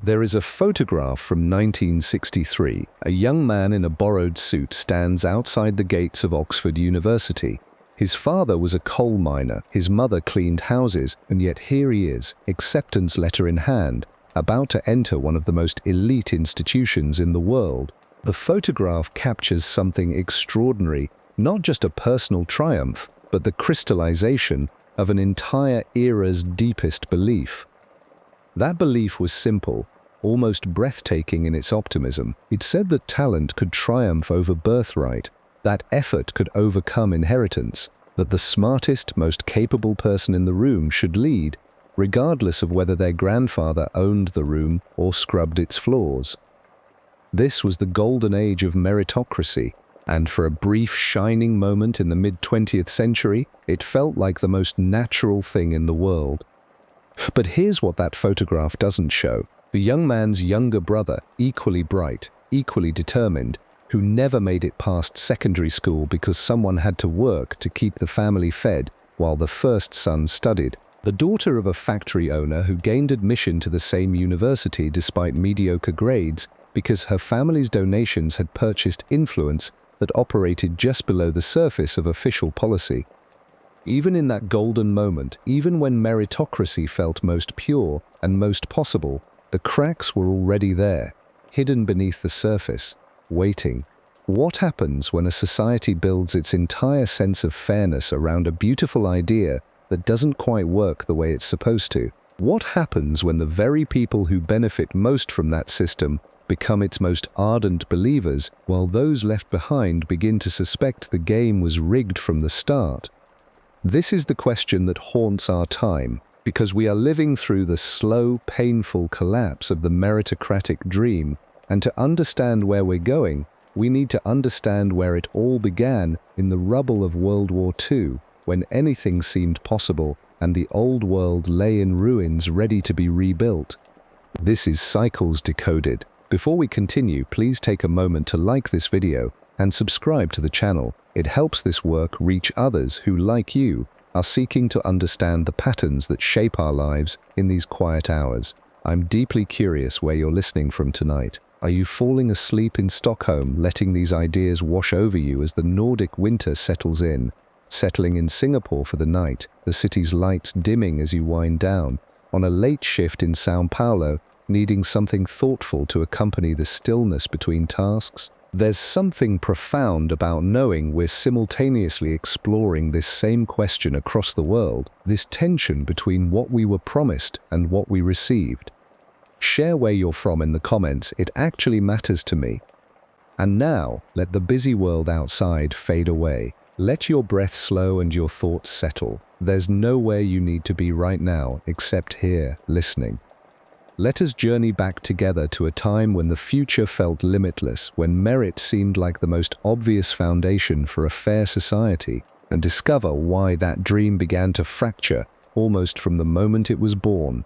There is a photograph from 1963. A young man in a borrowed suit stands outside the gates of Oxford University. His father was a coal miner, his mother cleaned houses, and yet here he is, acceptance letter in hand, about to enter one of the most elite institutions in the world. The photograph captures something extraordinary, not just a personal triumph, but the crystallization of an entire era's deepest belief. That belief was simple, almost breathtaking in its optimism. It said that talent could triumph over birthright, that effort could overcome inheritance, that the smartest, most capable person in the room should lead, regardless of whether their grandfather owned the room or scrubbed its floors. This was the golden age of meritocracy, and for a brief, shining moment in the mid-20th century, it felt like the most natural thing in the world. But here's what that photograph doesn't show. The young man's younger brother, equally bright, equally determined, who never made it past secondary school because someone had to work to keep the family fed while the first son studied. The daughter of a factory owner who gained admission to the same university despite mediocre grades because her family's donations had purchased influence that operated just below the surface of official policy. Even in that golden moment, even when meritocracy felt most pure and most possible, the cracks were already there, hidden beneath the surface, waiting. What happens when a society builds its entire sense of fairness around a beautiful idea that doesn't quite work the way it's supposed to? What happens when the very people who benefit most from that system become its most ardent believers, while those left behind begin to suspect the game was rigged from the start? This is the question that haunts our time, because we are living through the slow, painful collapse of the meritocratic dream, and to understand where we're going, we need to understand where it all began in the rubble of World War II, when anything seemed possible and the old world lay in ruins ready to be rebuilt. This is Cycles Decoded. Before we continue, please take a moment to like this video and subscribe to the channel. It helps this work reach others who, like you, are seeking to understand the patterns that shape our lives in these quiet hours. I'm deeply curious where you're listening from tonight. Are you falling asleep in Stockholm, letting these ideas wash over you as the Nordic winter settles in? Settling in Singapore for the night, the city's lights dimming as you wind down? On a late shift in Sao Paulo, needing something thoughtful to accompany the stillness between tasks? There's something profound about knowing we're simultaneously exploring this same question across the world, this tension between what we were promised and what we received. Share where you're from in the comments, it actually matters to me. And now, let the busy world outside fade away. Let your breath slow and your thoughts settle. There's nowhere you need to be right now except here, listening. Let us journey back together to a time when the future felt limitless, when merit seemed like the most obvious foundation for a fair society, and discover why that dream began to fracture almost from the moment it was born.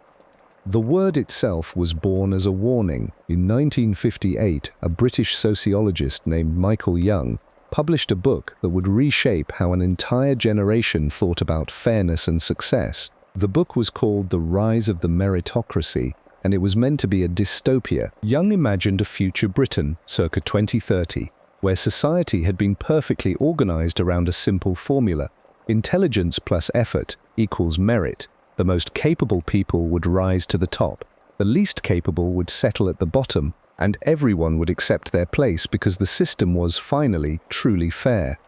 The word itself was born as a warning. In 1958, a British sociologist named Michael Young published a book that would reshape how an entire generation thought about fairness and success. The book was called The Rise of the Meritocracy, and it was meant to be a dystopia. Young imagined a future Britain, circa 2030, where society had been perfectly organized around a simple formula. Intelligence plus effort equals merit. The most capable people would rise to the top, the least capable would settle at the bottom, and everyone would accept their place because the system was, finally, truly fair.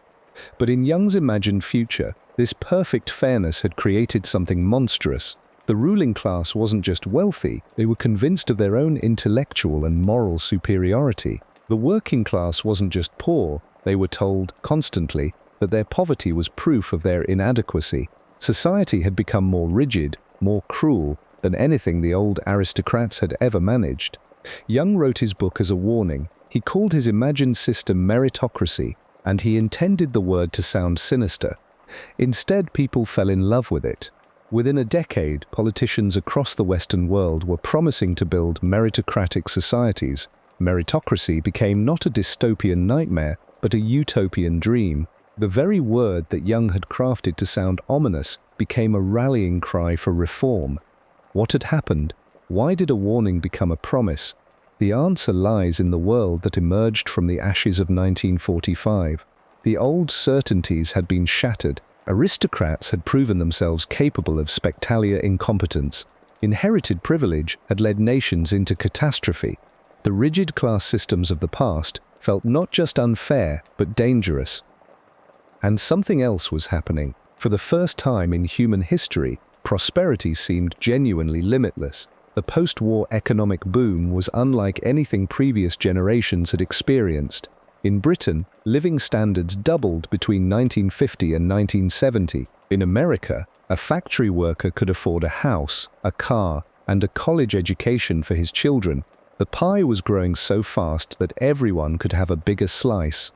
But in Young's imagined future, this perfect fairness had created something monstrous. The ruling class wasn't just wealthy, they were convinced of their own intellectual and moral superiority. The working class wasn't just poor, they were told, constantly, that their poverty was proof of their inadequacy. Society had become more rigid, more cruel than anything the old aristocrats had ever managed. Young wrote his book as a warning. He called his imagined system meritocracy, and he intended the word to sound sinister. Instead, people fell in love with it. Within a decade, politicians across the Western world were promising to build meritocratic societies. Meritocracy became not a dystopian nightmare, but a utopian dream. The very word that Young had crafted to sound ominous became a rallying cry for reform. What had happened? Why did a warning become a promise? The answer lies in the world that emerged from the ashes of 1945. The old certainties had been shattered. Aristocrats had proven themselves capable of spectacular incompetence. Inherited privilege had led nations into catastrophe. The rigid class systems of the past felt not just unfair, but dangerous. And something else was happening. For the first time in human history, prosperity seemed genuinely limitless. The post-war economic boom was unlike anything previous generations had experienced. In Britain, living standards doubled between 1950 and 1970. In America, a factory worker could afford a house, a car, and a college education for his children. The pie was growing so fast that everyone could have a bigger slice.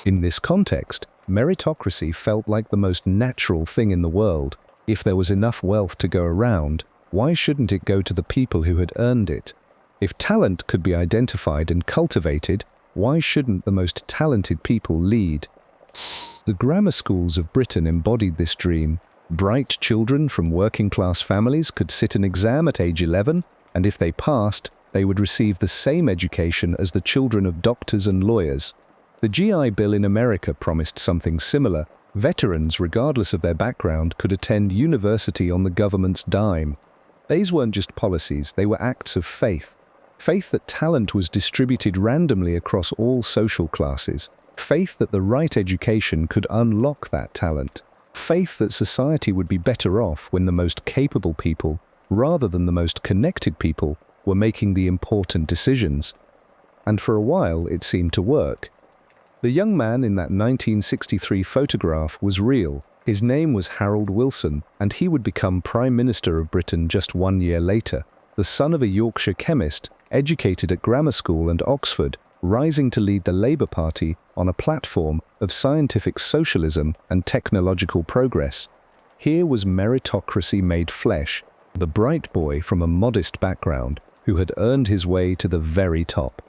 In this context, meritocracy felt like the most natural thing in the world. If there was enough wealth to go around, why shouldn't it go to the people who had earned it? If talent could be identified and cultivated, why shouldn't the most talented people lead? The grammar schools of Britain embodied this dream. Bright children from working-class families could sit an exam at age 11, and if they passed, they would receive the same education as the children of doctors and lawyers. The GI Bill in America promised something similar. Veterans, regardless of their background, could attend university on the government's dime. These weren't just policies, they were acts of faith. Faith that talent was distributed randomly across all social classes. Faith that the right education could unlock that talent. Faith that society would be better off when the most capable people, rather than the most connected people, were making the important decisions. And for a while, it seemed to work. The young man in that 1963 photograph was real. His name was Harold Wilson, and he would become Prime Minister of Britain just 1 year later. The son of a Yorkshire chemist, educated at grammar school and Oxford, rising to lead the Labour Party on a platform of scientific socialism and technological progress. Here was meritocracy made flesh, the bright boy from a modest background who had earned his way to the very top.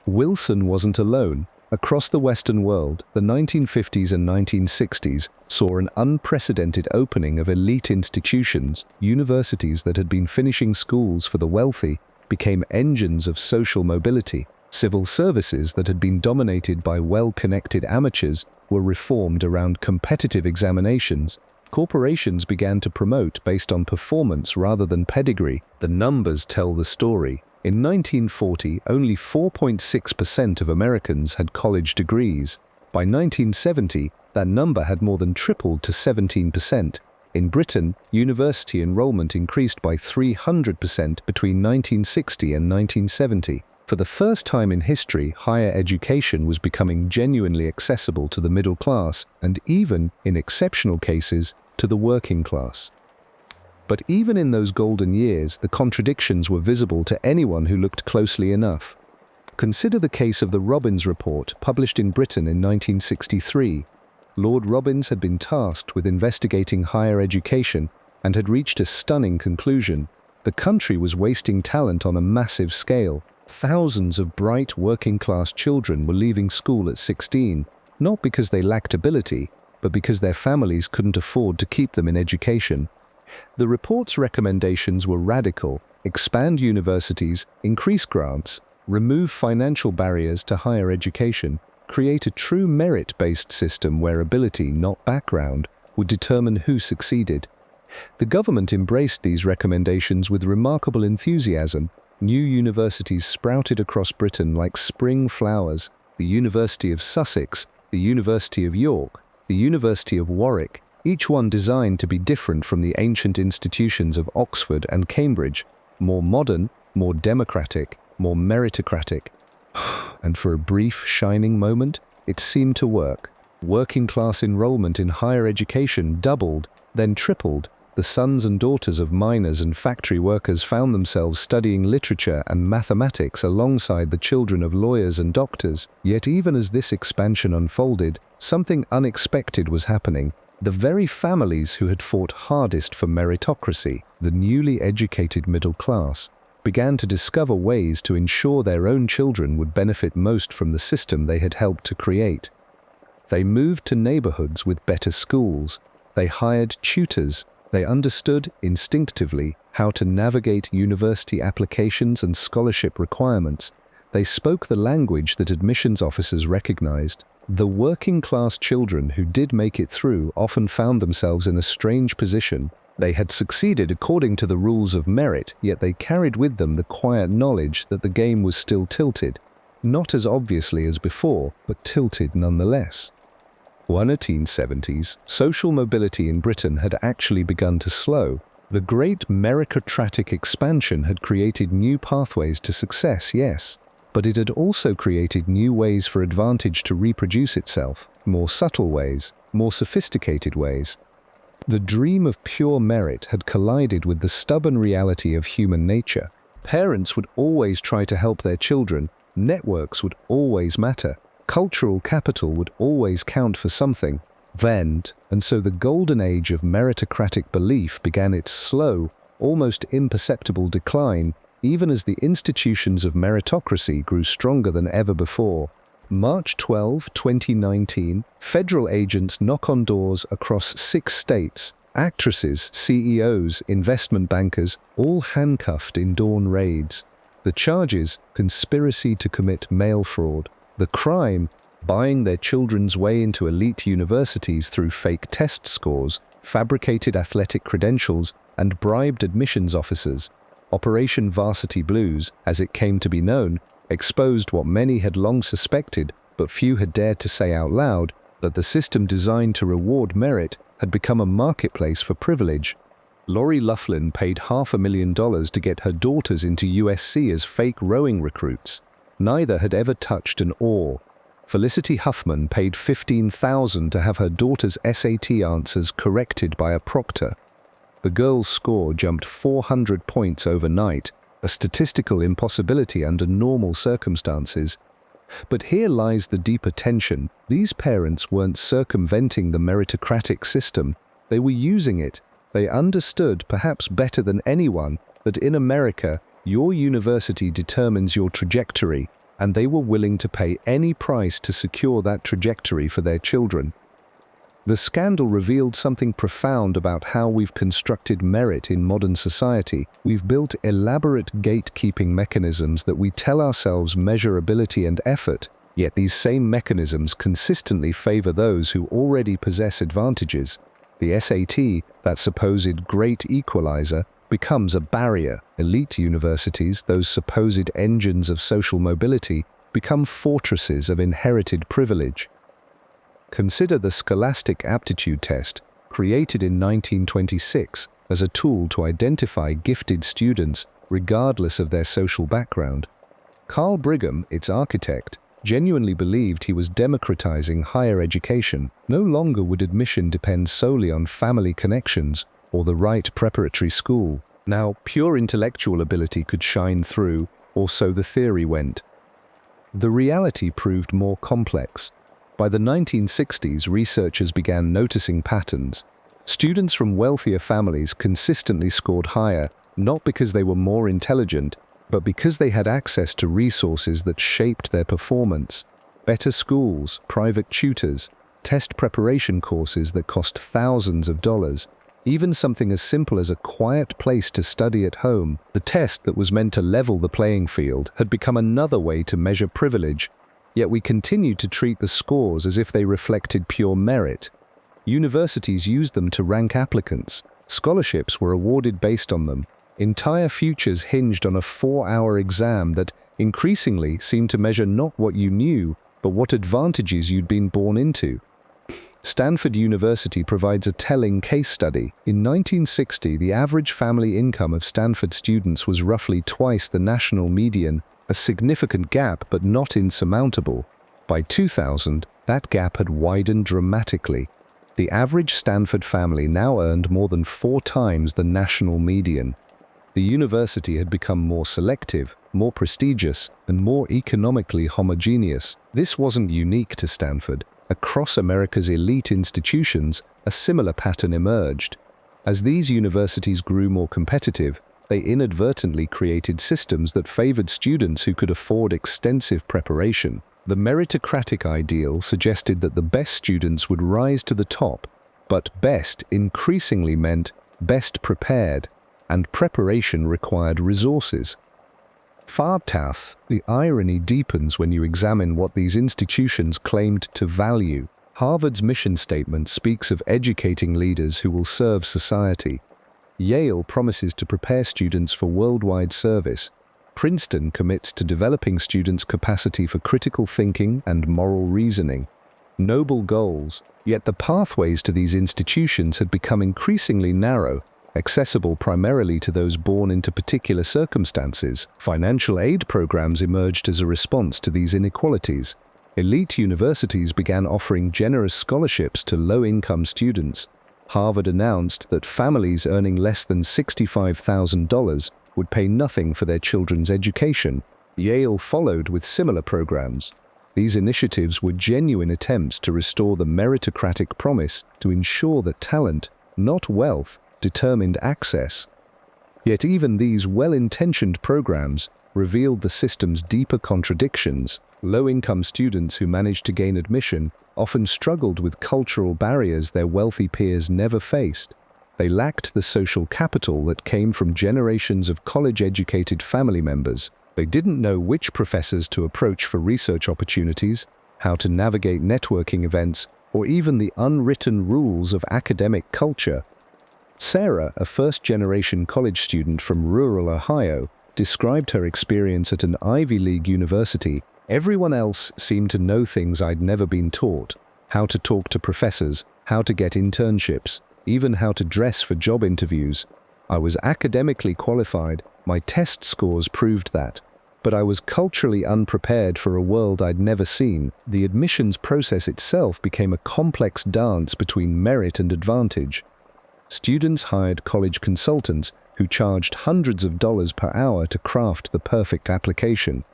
Wilson wasn't alone. Across the Western world, the 1950s and 1960s saw an unprecedented opening of elite institutions. Universities that had been finishing schools for the wealthy became engines of social mobility. Civil services that had been dominated by well-connected amateurs were reformed around competitive examinations. Corporations began to promote based on performance rather than pedigree. The numbers tell the story. In 1940, only 4.6% of Americans had college degrees. By 1970, that number had more than tripled to 17%. In Britain, university enrollment increased by 300% between 1960 and 1970. For the first time in history, higher education was becoming genuinely accessible to the middle class, and even, in exceptional cases, to the working class. But even in those golden years, the contradictions were visible to anyone who looked closely enough. Consider the case of the Robbins Report, published in Britain in 1963. Lord Robbins had been tasked with investigating higher education and had reached a stunning conclusion. The country was wasting talent on a massive scale. Thousands of bright working-class children were leaving school at 16, not because they lacked ability, but because their families couldn't afford to keep them in education. The report's recommendations were radical: expand universities, increase grants, remove financial barriers to higher education, create a true merit-based system where ability, not background, would determine who succeeded. The government embraced these recommendations with remarkable enthusiasm. New universities sprouted across Britain like spring flowers: the University of Sussex, the University of York, the University of Warwick, each one designed to be different from the ancient institutions of Oxford and Cambridge, more modern, more democratic, more meritocratic. And for a brief, shining moment, it seemed to work. Working-class enrollment in higher education doubled, then tripled. The sons and daughters of miners and factory workers found themselves studying literature and mathematics alongside the children of lawyers and doctors. Yet even as this expansion unfolded, something unexpected was happening. The very families who had fought hardest for meritocracy, the newly educated middle class, began to discover ways to ensure their own children would benefit most from the system they had helped to create. They moved to neighborhoods with better schools. They hired tutors. They understood, instinctively, how to navigate university applications and scholarship requirements. They spoke the language that admissions officers recognized. The working-class children who did make it through often found themselves in a strange position. They had succeeded according to the rules of merit, yet they carried with them the quiet knowledge that the game was still tilted. Not as obviously as before, but tilted nonetheless. In the 1970s, social mobility in Britain had actually begun to slow. The great meritocratic expansion had created new pathways to success, yes, but it had also created new ways for advantage to reproduce itself, more subtle ways, more sophisticated ways. The dream of pure merit had collided with the stubborn reality of human nature. Parents would always try to help their children, networks would always matter, cultural capital would always count for something. And so the golden age of meritocratic belief began its slow, almost imperceptible decline, even as the institutions of meritocracy grew stronger than ever before. March 12, 2019, federal agents knock on doors across 6 states. Actresses, CEOs, investment bankers, all handcuffed in dawn raids. The charges: conspiracy to commit mail fraud. The crime: buying their children's way into elite universities through fake test scores, fabricated athletic credentials, and bribed admissions officers. Operation Varsity Blues, as it came to be known, exposed what many had long suspected, but few had dared to say out loud, that the system designed to reward merit had become a marketplace for privilege. Lori Loughlin paid $500,000 to get her daughters into USC as fake rowing recruits. Neither had ever touched an oar. Felicity Huffman paid $15,000 to have her daughter's SAT answers corrected by a proctor. The girl's score jumped 400 points overnight, a statistical impossibility under normal circumstances. But here lies the deeper tension. These parents weren't circumventing the meritocratic system. They were using it. They understood, perhaps better than anyone, that in America, your university determines your trajectory, and they were willing to pay any price to secure that trajectory for their children. The scandal revealed something profound about how we've constructed merit in modern society. We've built elaborate gatekeeping mechanisms that we tell ourselves measure ability and effort, yet these same mechanisms consistently favor those who already possess advantages. The SAT, that supposed great equalizer, becomes a barrier. Elite universities, those supposed engines of social mobility, become fortresses of inherited privilege. Consider the Scholastic Aptitude Test, created in 1926 as a tool to identify gifted students regardless of their social background. Carl Brigham, its architect, genuinely believed he was democratizing higher education. No longer would admission depend solely on family connections or the right preparatory school. Now, pure intellectual ability could shine through, or so the theory went. The reality proved more complex. By the 1960s, researchers began noticing patterns. Students from wealthier families consistently scored higher, not because they were more intelligent, but because they had access to resources that shaped their performance. Better schools, private tutors, test preparation courses that cost thousands of dollars, even something as simple as a quiet place to study at home. The test that was meant to level the playing field had become another way to measure privilege. Yet we continued to treat the scores as if they reflected pure merit. Universities used them to rank applicants. Scholarships were awarded based on them. Entire futures hinged on a 4-hour exam that increasingly seemed to measure not what you knew, but what advantages you'd been born into. Stanford University provides a telling case study. In 1960, the average family income of Stanford students was roughly twice the national median, a significant gap but not insurmountable. By 2000, that gap had widened dramatically. The average Stanford family now earned more than 4 times the national median. The university had become more selective, more prestigious, and more economically homogeneous. This wasn't unique to Stanford. Across America's elite institutions, a similar pattern emerged. As these universities grew more competitive, they inadvertently created systems that favored students who could afford extensive preparation. The meritocratic ideal suggested that the best students would rise to the top, but best increasingly meant best prepared, and preparation required resources. Fartath, the irony deepens when you examine what these institutions claimed to value. Harvard's mission statement speaks of educating leaders who will serve society. Yale promises to prepare students for worldwide service. Princeton commits to developing students' capacity for critical thinking and moral reasoning. Noble goals, yet the pathways to these institutions had become increasingly narrow, accessible primarily to those born into particular circumstances. Financial aid programs emerged as a response to these inequalities. Elite universities began offering generous scholarships to low-income students. Harvard announced that families earning less than $65,000 would pay nothing for their children's education. Yale followed with similar programs. These initiatives were genuine attempts to restore the meritocratic promise to ensure that talent, not wealth, determined access. Yet even these well-intentioned programs revealed the system's deeper contradictions. Low-income students who managed to gain admission often struggled with cultural barriers their wealthy peers never faced. They lacked the social capital that came from generations of college-educated family members. They didn't know which professors to approach for research opportunities, how to navigate networking events, or even the unwritten rules of academic culture. Sarah, a first-generation college student from rural Ohio, described her experience at an Ivy League university. Everyone else seemed to know things I'd never been taught: how to talk to professors, how to get internships, even how to dress for job interviews. I was academically qualified, my test scores proved that, but I was culturally unprepared for a world I'd never seen. The admissions process itself became a complex dance between merit and advantage. Students hired college consultants who charged hundreds of dollars per hour to craft the perfect application.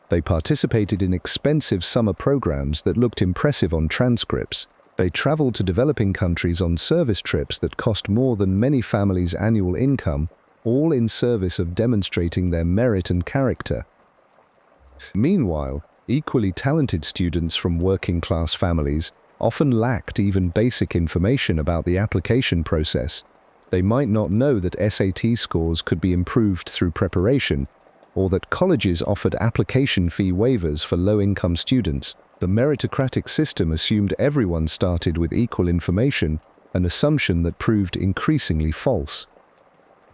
They participated in expensive summer programs that looked impressive on transcripts. They traveled to developing countries on service trips that cost more than many families' annual income, all in service of demonstrating their merit and character. Meanwhile, equally talented students from working-class families often lacked even basic information about the application process. They might not know that SAT scores could be improved through preparation, or that colleges offered application fee waivers for low-income students. The meritocratic system assumed everyone started with equal information, an assumption that proved increasingly false.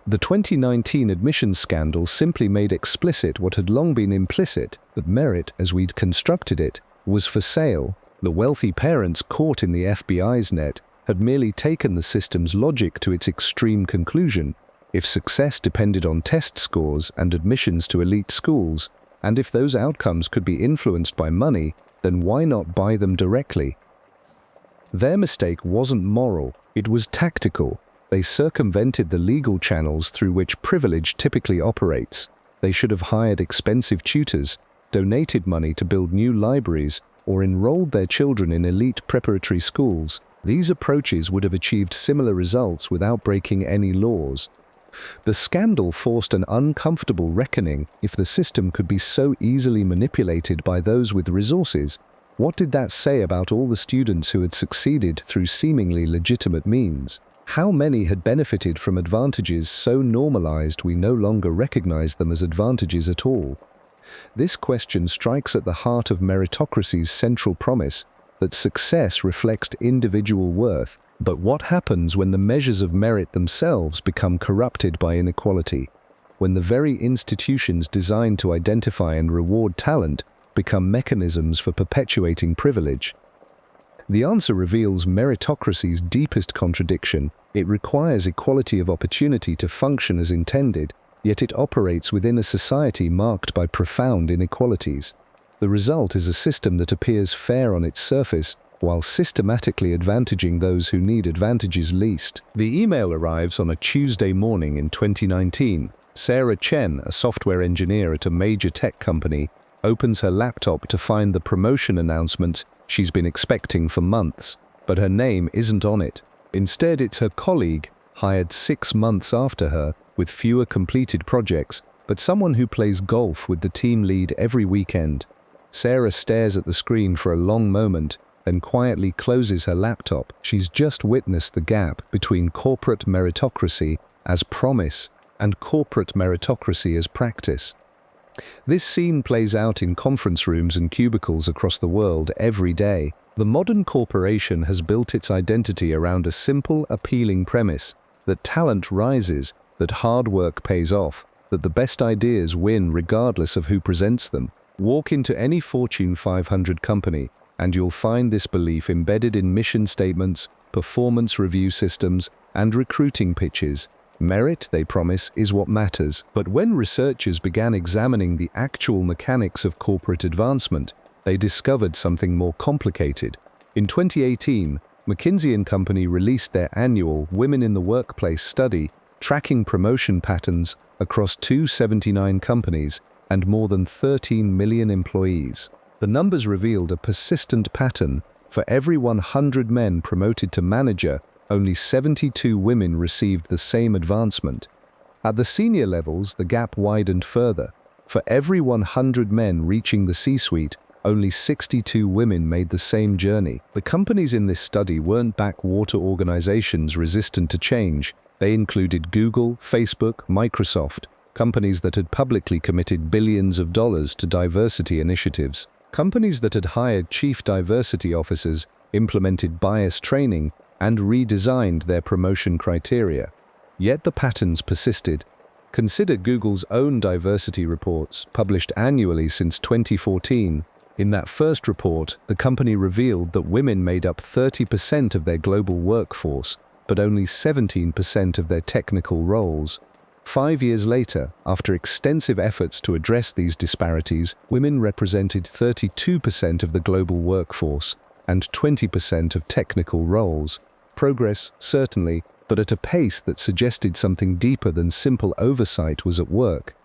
The 2019 admissions scandal simply made explicit what had long been implicit, that merit, as we'd constructed it, was for sale. The wealthy parents caught in the FBI's net had merely taken the system's logic to its extreme conclusion. If success depended on test scores and admissions to elite schools, and if those outcomes could be influenced by money, then why not buy them directly? Their mistake wasn't moral, it was tactical. They circumvented the legal channels through which privilege typically operates. They should have hired expensive tutors, donated money to build new libraries, or enrolled their children in elite preparatory schools. These approaches would have achieved similar results without breaking any laws. The scandal forced an uncomfortable reckoning. If the system could be so easily manipulated by those with resources, what did that say about all the students who had succeeded through seemingly legitimate means? How many had benefited from advantages so normalized we no longer recognize them as advantages at all? This question strikes at the heart of meritocracy's central promise, that success reflects individual worth. But what happens when the measures of merit themselves become corrupted by inequality? When the very institutions designed to identify and reward talent become mechanisms for perpetuating privilege? The answer reveals meritocracy's deepest contradiction. It requires equality of opportunity to function as intended, yet it operates within a society marked by profound inequalities. The result is a system that appears fair on its surface, while systematically advantaging those who need advantages least. The email arrives on a Tuesday morning in 2019. Sarah Chen, a software engineer at a major tech company, opens her laptop to find the promotion announcement she's been expecting for months, but her name isn't on it. Instead, it's her colleague, hired 6 months after her, with fewer completed projects, but someone who plays golf with the team lead every weekend. Sarah stares at the screen for a long moment, then quietly closes her laptop. She's just witnessed the gap between corporate meritocracy as promise and corporate meritocracy as practice. This scene plays out in conference rooms and cubicles across the world every day. The modern corporation has built its identity around a simple, appealing premise that talent rises, that hard work pays off, that the best ideas win regardless of who presents them. Walk into any Fortune 500 company, and you'll find this belief embedded in mission statements, performance review systems, and recruiting pitches. Merit, they promise, is what matters. But when researchers began examining the actual mechanics of corporate advancement, they discovered something more complicated. In 2018, McKinsey & Company released their annual Women in the Workplace study, tracking promotion patterns across 279 companies and more than 13 million employees. The numbers revealed a persistent pattern. For every 100 men promoted to manager, only 72 women received the same advancement. At the senior levels, the gap widened further. For every 100 men reaching the C-suite, only 62 women made the same journey. The companies in this study weren't backwater organizations resistant to change. They included Google, Facebook, Microsoft, companies that had publicly committed billions of dollars to diversity initiatives. Companies that had hired chief diversity officers, implemented bias training, and redesigned their promotion criteria. Yet the patterns persisted. Consider Google's own diversity reports, published annually since 2014. In that first report, the company revealed that women made up 30% of their global workforce, but only 17% of their technical roles. 5 years later, after extensive efforts to address these disparities, women represented 32% of the global workforce and 20% of technical roles. Progress, certainly, but at a pace that suggested something deeper than simple oversight was at work.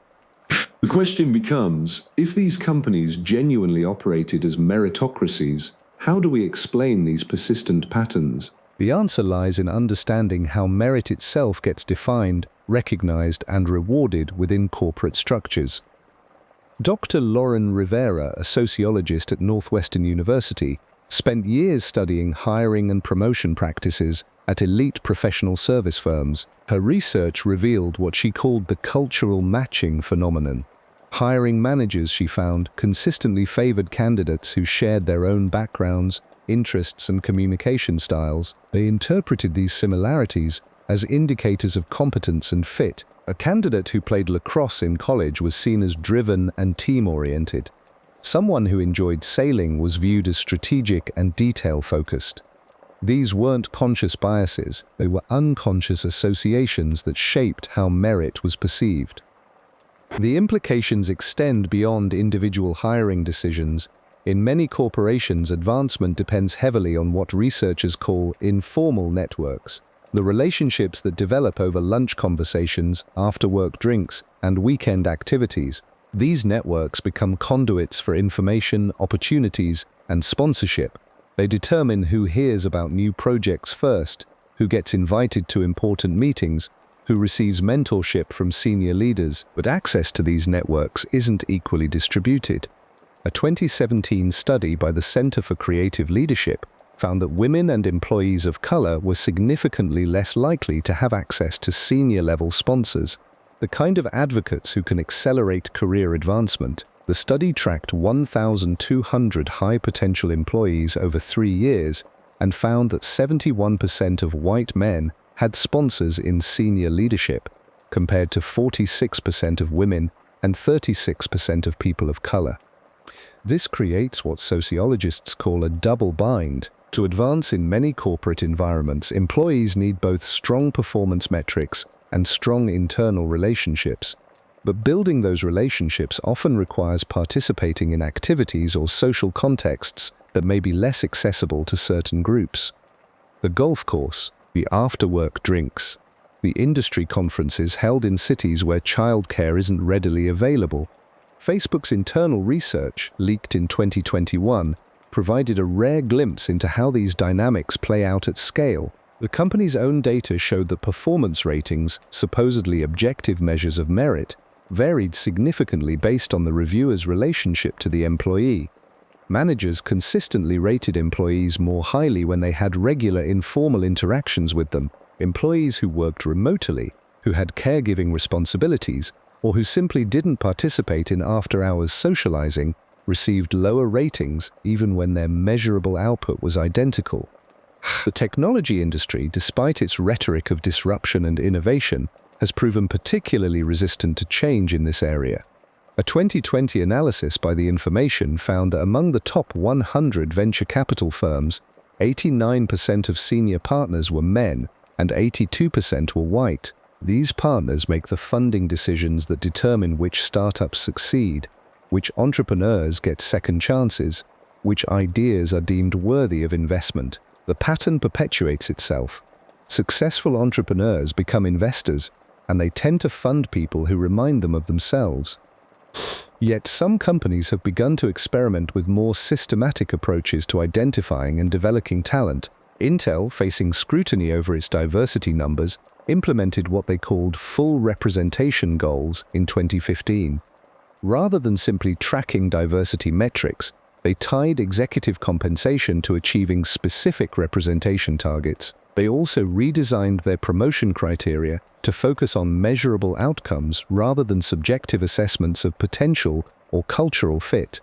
The question becomes, if these companies genuinely operated as meritocracies, how do we explain these persistent patterns? The answer lies in understanding how merit itself gets defined, recognized, and rewarded within corporate structures. Dr. Lauren Rivera, a sociologist at Northwestern University, spent years studying hiring and promotion practices at elite professional service firms. Her research revealed what she called the cultural matching phenomenon. Hiring managers, she found, consistently favored candidates who shared their own backgrounds, interests, and communication styles. They interpreted these similarities as indicators of competence and fit. A candidate who played lacrosse in college was seen as driven and team-oriented. Someone who enjoyed sailing was viewed as strategic and detail-focused. These weren't conscious biases, they were unconscious associations that shaped how merit was perceived. The implications extend beyond individual hiring decisions. In many corporations, advancement depends heavily on what researchers call informal networks, the relationships that develop over lunch conversations, after-work drinks, and weekend activities. These networks become conduits for information, opportunities, and sponsorship. They determine who hears about new projects first, who gets invited to important meetings, who receives mentorship from senior leaders. But access to these networks isn't equally distributed. A 2017 study by the Center for Creative Leadership found that women and employees of color were significantly less likely to have access to senior-level sponsors, the kind of advocates who can accelerate career advancement. The study tracked 1,200 high-potential employees over 3 years and found that 71% of white men had sponsors in senior leadership, compared to 46% of women and 36% of people of color. This creates what sociologists call a double bind. To advance in many corporate environments, employees need both strong performance metrics and strong internal relationships. But building those relationships often requires participating in activities or social contexts that may be less accessible to certain groups. The golf course, the after-work drinks, the industry conferences held in cities where childcare isn't readily available. Facebook's internal research, leaked in 2021, provided a rare glimpse into how these dynamics play out at scale. The company's own data showed that performance ratings, supposedly objective measures of merit, varied significantly based on the reviewer's relationship to the employee. Managers consistently rated employees more highly when they had regular informal interactions with them. Employees who worked remotely, who had caregiving responsibilities, or who simply didn't participate in after-hours socializing, received lower ratings even when their measurable output was identical. The technology industry, despite its rhetoric of disruption and innovation, has proven particularly resistant to change in this area. A 2020 analysis by The Information found that among the top 100 venture capital firms, 89% of senior partners were men and 82% were white. These partners make the funding decisions that determine which startups succeed, which entrepreneurs get second chances, which ideas are deemed worthy of investment. The pattern perpetuates itself. Successful entrepreneurs become investors, and they tend to fund people who remind them of themselves. Yet some companies have begun to experiment with more systematic approaches to identifying and developing talent. Intel, facing scrutiny over its diversity numbers, implemented what they called full representation goals in 2015. Rather than simply tracking diversity metrics, they tied executive compensation to achieving specific representation targets. They also redesigned their promotion criteria to focus on measurable outcomes rather than subjective assessments of potential or cultural fit.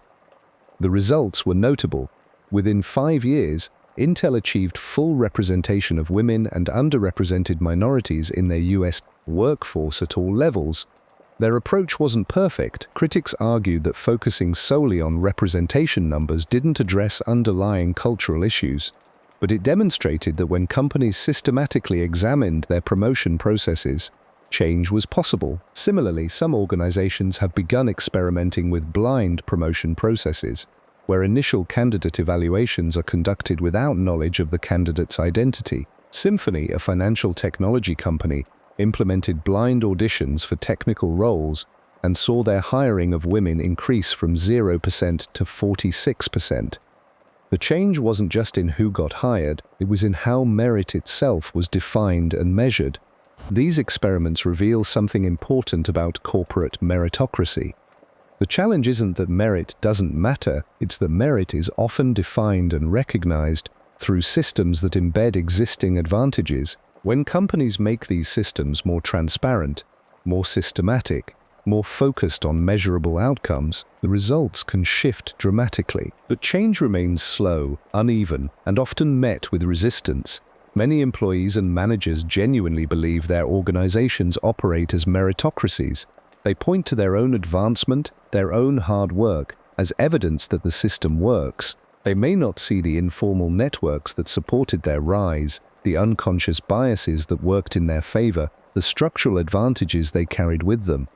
The results were notable. Within 5 years, Intel achieved full representation of women and underrepresented minorities in their US workforce at all levels. Their approach wasn't perfect. Critics argued that focusing solely on representation numbers didn't address underlying cultural issues. But it demonstrated that when companies systematically examined their promotion processes, change was possible. Similarly, some organizations have begun experimenting with blind promotion processes, where initial candidate evaluations are conducted without knowledge of the candidate's identity. Symphony, a financial technology company, implemented blind auditions for technical roles and saw their hiring of women increase from 0% to 46%. The change wasn't just in who got hired, it was in how merit itself was defined and measured. These experiments reveal something important about corporate meritocracy. The challenge isn't that merit doesn't matter, it's that merit is often defined and recognized through systems that embed existing advantages. When companies make these systems more transparent, more systematic, more focused on measurable outcomes, the results can shift dramatically. But change remains slow, uneven, and often met with resistance. Many employees and managers genuinely believe their organizations operate as meritocracies. They point to their own advancement, their own hard work, as evidence that the system works. They may not see the informal networks that supported their rise, the unconscious biases that worked in their favor, the structural advantages they carried with them.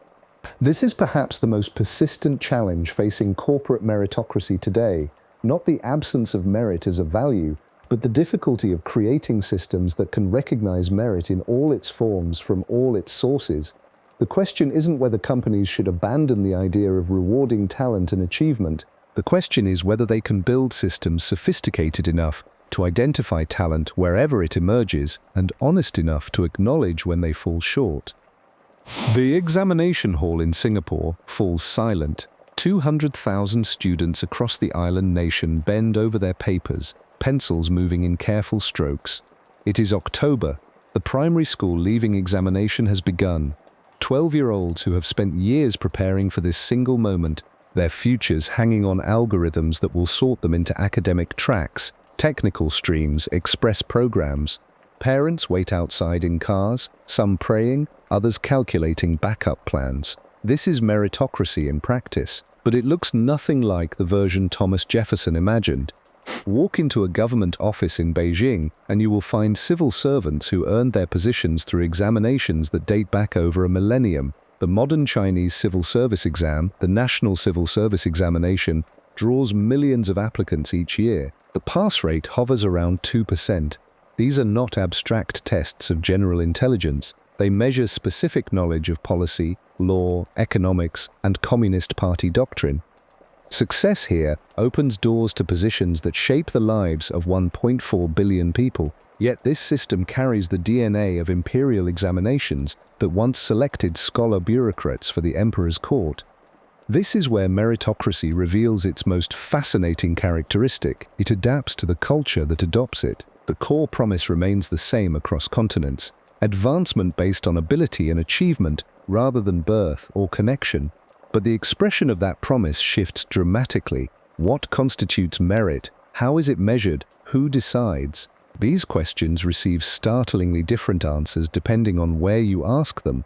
This is perhaps the most persistent challenge facing corporate meritocracy today, not the absence of merit as a value, but the difficulty of creating systems that can recognize merit in all its forms from all its sources. The question isn't whether companies should abandon the idea of rewarding talent and achievement. The question is whether they can build systems sophisticated enough to identify talent wherever it emerges and honest enough to acknowledge when they fall short. The examination hall in Singapore falls silent. 200,000 students across the island nation bend over their papers, pencils moving in careful strokes. It is October. The primary school leaving examination has begun. 12-year-olds who have spent years preparing for this single moment, their futures hanging on algorithms that will sort them into academic tracks, technical streams, express programs. Parents wait outside in cars, some praying, others calculating backup plans. This is meritocracy in practice, but it looks nothing like the version Thomas Jefferson imagined. Walk into a government office in Beijing and you will find civil servants who earned their positions through examinations that date back over a millennium. The modern Chinese civil service exam, the National Civil Service Examination, draws millions of applicants each year. The pass rate hovers around 2%. These are not abstract tests of general intelligence. They measure specific knowledge of policy, law, economics, and Communist Party doctrine. Success here opens doors to positions that shape the lives of 1.4 billion people. Yet this system carries the DNA of imperial examinations that once selected scholar bureaucrats for the emperor's court. This is where meritocracy reveals its most fascinating characteristic. It adapts to the culture that adopts it. The core promise remains the same across continents: advancement based on ability and achievement rather than birth or connection. But the expression of that promise shifts dramatically. What constitutes merit? How is it measured? Who decides? These questions receive startlingly different answers depending on where you ask them.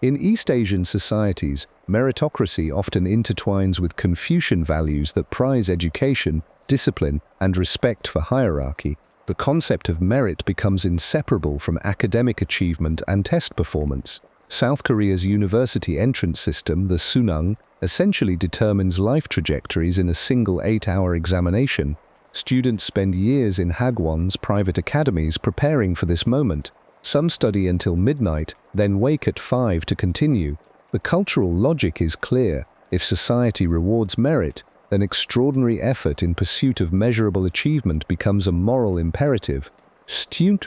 In East Asian societies, meritocracy often intertwines with Confucian values that prize education, discipline, and respect for hierarchy. The concept of merit becomes inseparable from academic achievement and test performance. South Korea's university entrance system, the Sunang, essentially determines life trajectories in a single 8-hour examination. Students spend years in hagwons, private academies, preparing for this moment. Some study until midnight, then wake at 5 to continue. The cultural logic is clear. If society rewards merit, then extraordinary effort in pursuit of measurable achievement becomes a moral imperative. Student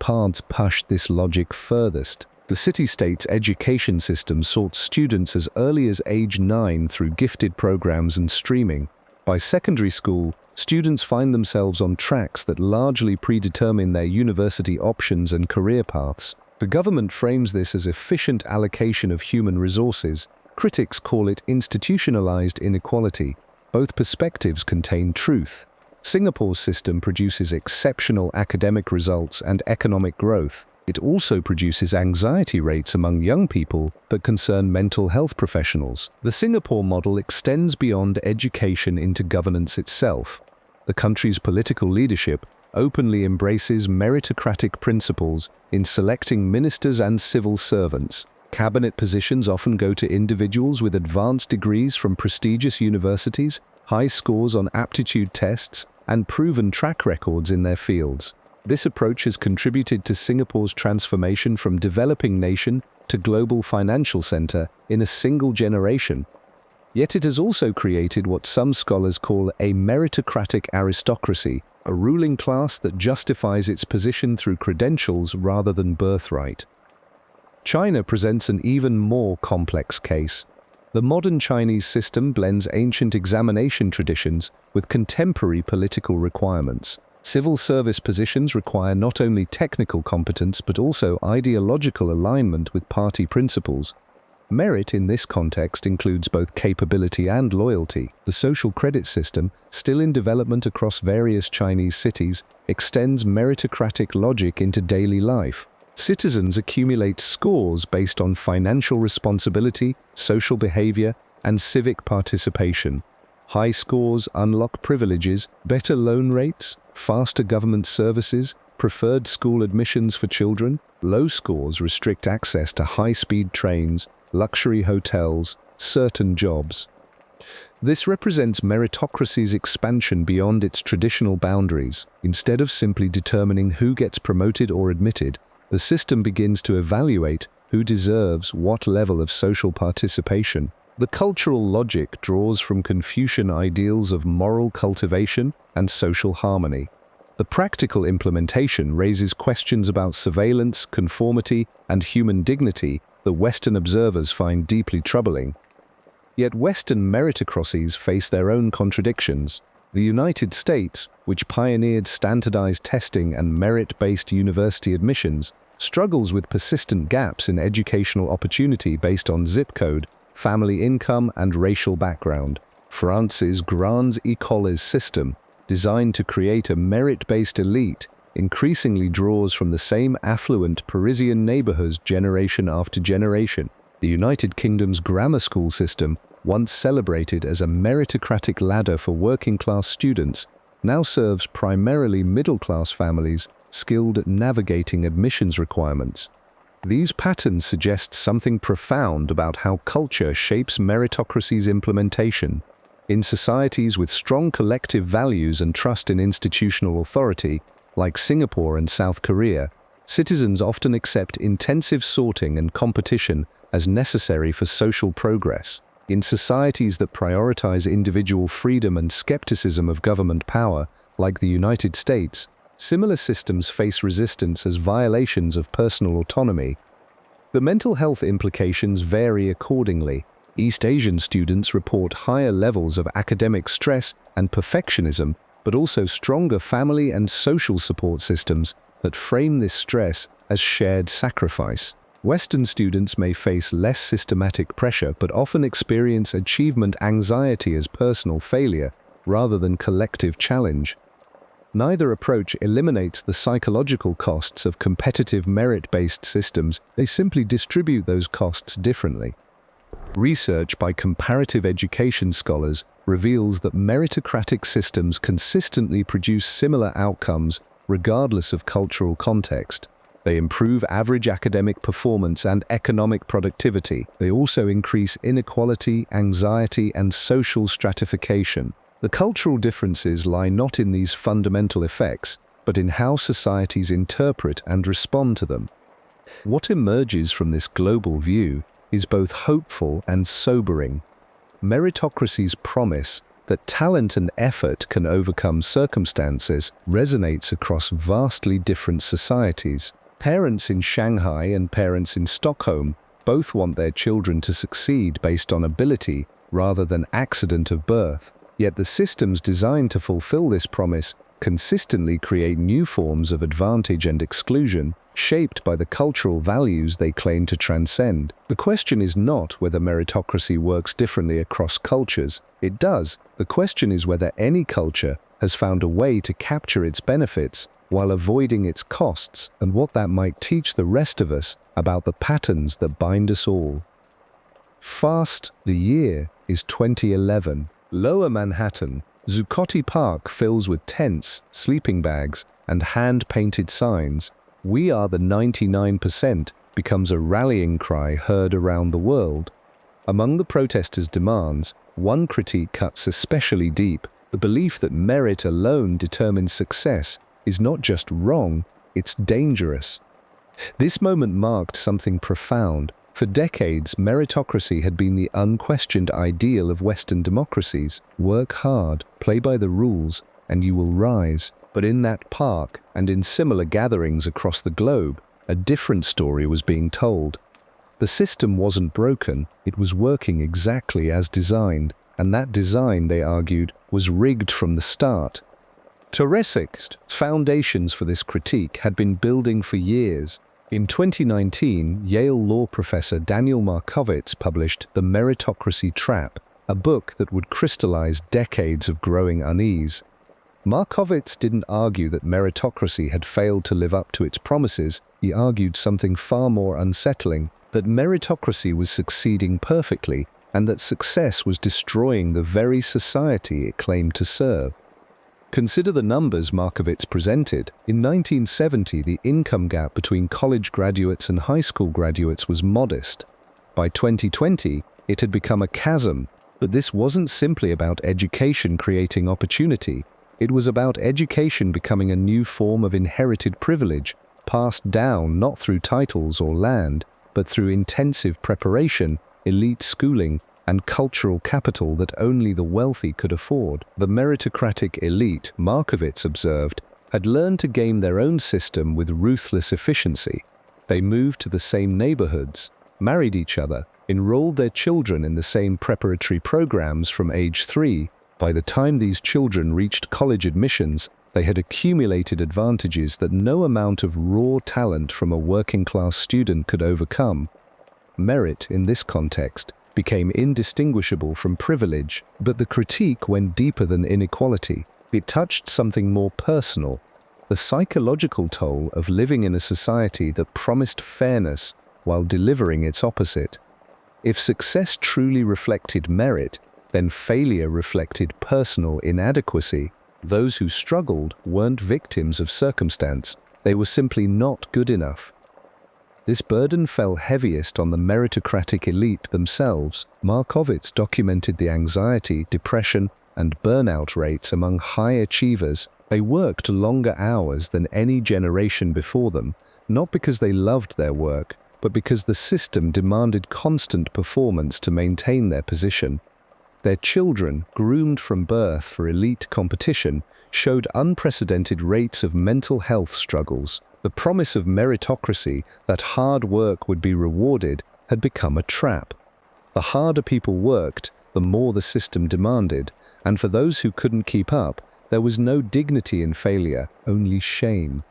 paths push this logic furthest. The city-state's education system sorts students as early as age 9 through gifted programs and streaming. By secondary school, students find themselves on tracks that largely predetermine their university options and career paths. The government frames this as efficient allocation of human resources. Critics call it institutionalized inequality. Both perspectives contain truth. Singapore's system produces exceptional academic results and economic growth. It also produces anxiety rates among young people that concern mental health professionals. The Singapore model extends beyond education into governance itself. The country's political leadership openly embraces meritocratic principles in selecting ministers and civil servants. Cabinet positions often go to individuals with advanced degrees from prestigious universities, high scores on aptitude tests, and proven track records in their fields. This approach has contributed to Singapore's transformation from developing nation to global financial center in a single generation. Yet it has also created what some scholars call a meritocratic aristocracy, a ruling class that justifies its position through credentials rather than birthright. China presents an even more complex case. The modern Chinese system blends ancient examination traditions with contemporary political requirements. Civil service positions require not only technical competence but also ideological alignment with party principles. Merit in this context includes both capability and loyalty. The social credit system, still in development across various Chinese cities, extends meritocratic logic into daily life. Citizens accumulate scores based on financial responsibility, social behavior, and civic participation. High scores unlock privileges, better loan rates, faster government services, preferred school admissions for children. Low scores restrict access to high-speed trains, luxury hotels, certain jobs. This represents meritocracy's expansion beyond its traditional boundaries. Instead of simply determining who gets promoted or admitted, the system begins to evaluate who deserves what level of social participation. The cultural logic draws from Confucian ideals of moral cultivation and social harmony. The practical implementation raises questions about surveillance, conformity, and human dignity that Western observers find deeply troubling. Yet Western meritocracies face their own contradictions. The United States, which pioneered standardized testing and merit-based university admissions, struggles with persistent gaps in educational opportunity based on zip code, family income, and racial background. France's Grandes Écoles system, designed to create a merit-based elite, increasingly draws from the same affluent Parisian neighborhoods generation after generation. The United Kingdom's grammar school system, once celebrated as a meritocratic ladder for working-class students, now serves primarily middle-class families skilled at navigating admissions requirements. These patterns suggest something profound about how culture shapes meritocracy's implementation. In societies with strong collective values and trust in institutional authority, like Singapore and South Korea, citizens often accept intensive sorting and competition as necessary for social progress. In societies that prioritize individual freedom and skepticism of government power, like the United States, similar systems face resistance as violations of personal autonomy. The mental health implications vary accordingly. East Asian students report higher levels of academic stress and perfectionism, but also stronger family and social support systems that frame this stress as shared sacrifice. Western students may face less systematic pressure but often experience achievement anxiety as personal failure rather than collective challenge. Neither approach eliminates the psychological costs of competitive merit-based systems, they simply distribute those costs differently. Research by comparative education scholars reveals that meritocratic systems consistently produce similar outcomes regardless of cultural context. They improve average academic performance and economic productivity. They also increase inequality, anxiety, and social stratification. The cultural differences lie not in these fundamental effects, but in how societies interpret and respond to them. What emerges from this global view is both hopeful and sobering. Meritocracy's promise that talent and effort can overcome circumstances resonates across vastly different societies. Parents in Shanghai and parents in Stockholm both want their children to succeed based on ability rather than accident of birth. Yet the systems designed to fulfill this promise consistently create new forms of advantage and exclusion, shaped by the cultural values they claim to transcend. The question is not whether meritocracy works differently across cultures. It does. The question is whether any culture has found a way to capture its benefits while avoiding its costs, and what that might teach the rest of us about the patterns that bind us all. Fast, the year is 2011. Lower Manhattan, Zuccotti Park fills with tents, sleeping bags, and hand-painted signs. "We are the 99% becomes a rallying cry heard around the world. Among the protesters' demands, one critique cuts especially deep. The belief that merit alone determines success is not just wrong, it's dangerous. This moment marked something profound. For decades, meritocracy had been the unquestioned ideal of Western democracies. Work hard, play by the rules, and you will rise. But in that park, and in similar gatherings across the globe, a different story was being told. The system wasn't broken, it was working exactly as designed, and that design, they argued, was rigged from the start. Theoretical foundations for this critique had been building for years. In 2019, Yale law professor Daniel Markovits published The Meritocracy Trap, a book that would crystallize decades of growing unease. Markovits didn't argue that meritocracy had failed to live up to its promises. He argued something far more unsettling, that meritocracy was succeeding perfectly, and that success was destroying the very society it claimed to serve. Consider the numbers Markovits presented. In 1970, the income gap between college graduates and high school graduates was modest. By 2020, it had become a chasm. But this wasn't simply about education creating opportunity. It was about education becoming a new form of inherited privilege, passed down not through titles or land, but through intensive preparation, elite schooling, and cultural capital that only the wealthy could afford. The meritocratic elite, Markovits observed, had learned to game their own system with ruthless efficiency. They moved to the same neighborhoods, married each other, enrolled their children in the same preparatory programs from age 3. By the time these children reached college admissions, they had accumulated advantages that no amount of raw talent from a working-class student could overcome. Merit, in this context, became indistinguishable from privilege, but the critique went deeper than inequality. It touched something more personal, the psychological toll of living in a society that promised fairness while delivering its opposite. If success truly reflected merit, then failure reflected personal inadequacy. Those who struggled weren't victims of circumstance, they were simply not good enough. This burden fell heaviest on the meritocratic elite themselves. Markovits documented the anxiety, depression, and burnout rates among high achievers. They worked longer hours than any generation before them, not because they loved their work, but because the system demanded constant performance to maintain their position. Their children, groomed from birth for elite competition, showed unprecedented rates of mental health struggles. The promise of meritocracy, that hard work would be rewarded, had become a trap. The harder people worked, the more the system demanded, and for those who couldn't keep up, there was no dignity in failure, only shame.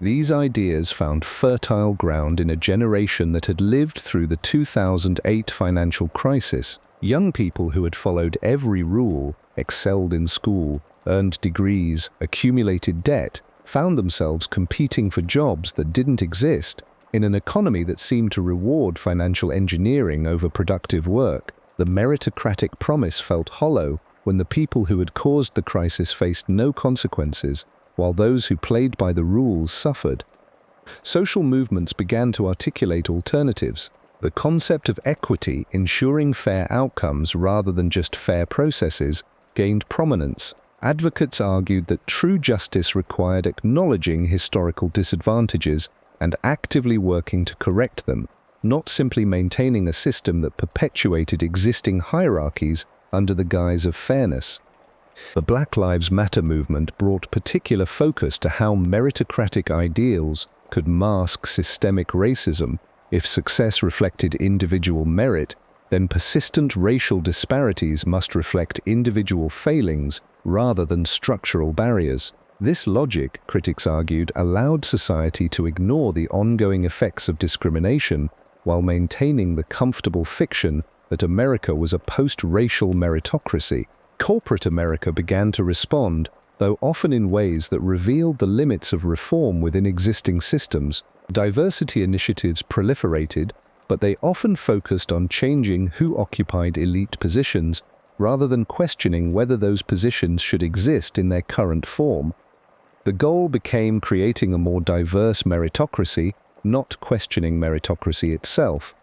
These ideas found fertile ground in a generation that had lived through the 2008 financial crisis. Young people who had followed every rule, excelled in school, earned degrees, accumulated debt, found themselves competing for jobs that didn't exist in an economy that seemed to reward financial engineering over productive work. The meritocratic promise felt hollow when the people who had caused the crisis faced no consequences, while those who played by the rules suffered. Social movements began to articulate alternatives. The concept of equity, ensuring fair outcomes rather than just fair processes, gained prominence. Advocates argued that true justice required acknowledging historical disadvantages and actively working to correct them, not simply maintaining a system that perpetuated existing hierarchies under the guise of fairness. The Black Lives Matter movement brought particular focus to how meritocratic ideals could mask systemic racism. If success reflected individual merit, then persistent racial disparities must reflect individual failings rather than structural barriers. This logic, critics argued, allowed society to ignore the ongoing effects of discrimination while maintaining the comfortable fiction that America was a post-racial meritocracy. Corporate America began to respond, though often in ways that revealed the limits of reform within existing systems. Diversity initiatives proliferated, but they often focused on changing who occupied elite positions, rather than questioning whether those positions should exist in their current form. The goal became creating a more diverse meritocracy, not questioning meritocracy itself.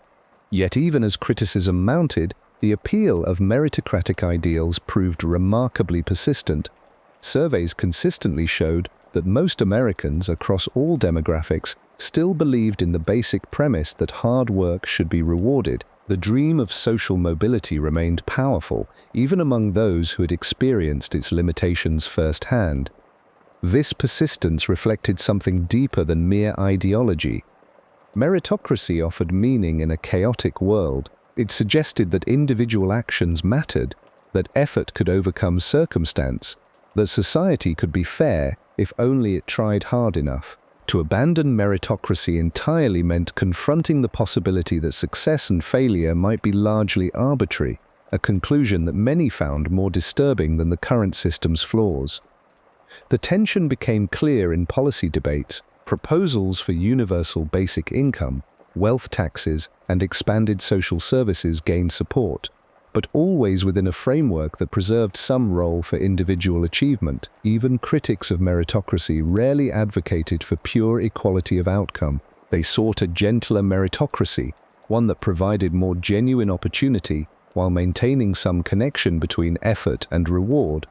Yet even as criticism mounted, the appeal of meritocratic ideals proved remarkably persistent. Surveys consistently showed that most Americans across all demographics still believed in the basic premise that hard work should be rewarded. The dream of social mobility remained powerful, even among those who had experienced its limitations firsthand. This persistence reflected something deeper than mere ideology. Meritocracy offered meaning in a chaotic world. It suggested that individual actions mattered, that effort could overcome circumstance, that society could be fair if only it tried hard enough. To abandon meritocracy entirely meant confronting the possibility that success and failure might be largely arbitrary, a conclusion that many found more disturbing than the current system's flaws. The tension became clear in policy debates. Proposals for universal basic income, wealth taxes, and expanded social services gained support, but always within a framework that preserved some role for individual achievement. Even critics of meritocracy rarely advocated for pure equality of outcome. They sought a gentler meritocracy, one that provided more genuine opportunity while maintaining some connection between effort and reward.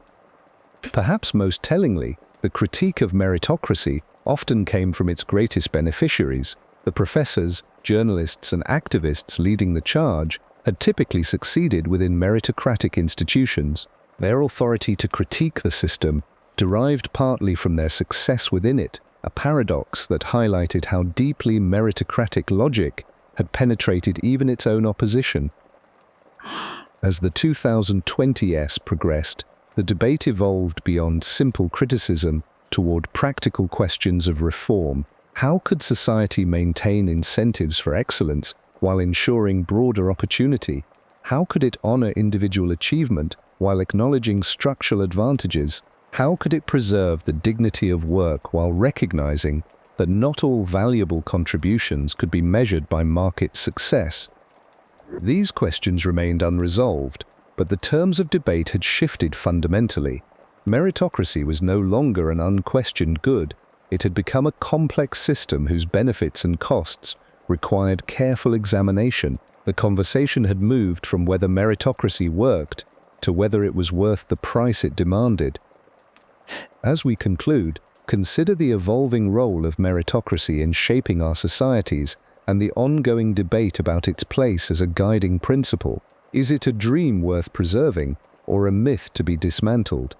Perhaps most tellingly, the critique of meritocracy often came from its greatest beneficiaries. The professors, journalists, and activists leading the charge had typically succeeded within meritocratic institutions. Their authority to critique the system derived partly from their success within it, a paradox that highlighted how deeply meritocratic logic had penetrated even its own opposition. As the 2020s progressed, the debate evolved beyond simple criticism toward practical questions of reform. How could society maintain incentives for excellence while ensuring broader opportunity? How could it honor individual achievement while acknowledging structural advantages? How could it preserve the dignity of work while recognizing that not all valuable contributions could be measured by market success? These questions remained unresolved, but the terms of debate had shifted fundamentally. Meritocracy was no longer an unquestioned good. It had become a complex system whose benefits and costs required careful examination. The conversation had moved from whether meritocracy worked to whether it was worth the price it demanded. As we conclude, consider the evolving role of meritocracy in shaping our societies and the ongoing debate about its place as a guiding principle. Is it a dream worth preserving, or a myth to be dismantled?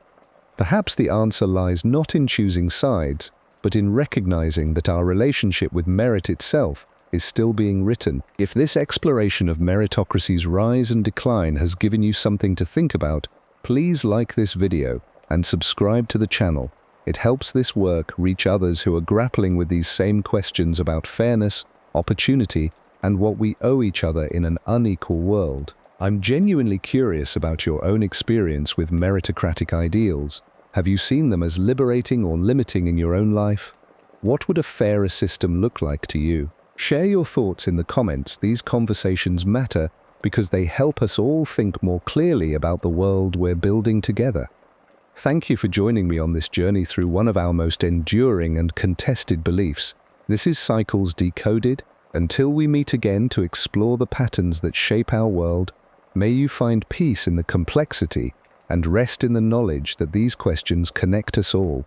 Perhaps the answer lies not in choosing sides, but in recognizing that our relationship with merit itself is still being written. If this exploration of meritocracy's rise and decline has given you something to think about, please like this video and subscribe to the channel. It helps this work reach others who are grappling with these same questions about fairness, opportunity, and what we owe each other in an unequal world. I'm genuinely curious about your own experience with meritocratic ideals. Have you seen them as liberating or limiting in your own life? What would a fairer system look like to you? Share your thoughts in the comments. These conversations matter because they help us all think more clearly about the world we're building together. Thank you for joining me on this journey through one of our most enduring and contested beliefs. This is Cycles Decoded. Until we meet again to explore the patterns that shape our world, may you find peace in the complexity and rest in the knowledge that these questions connect us all.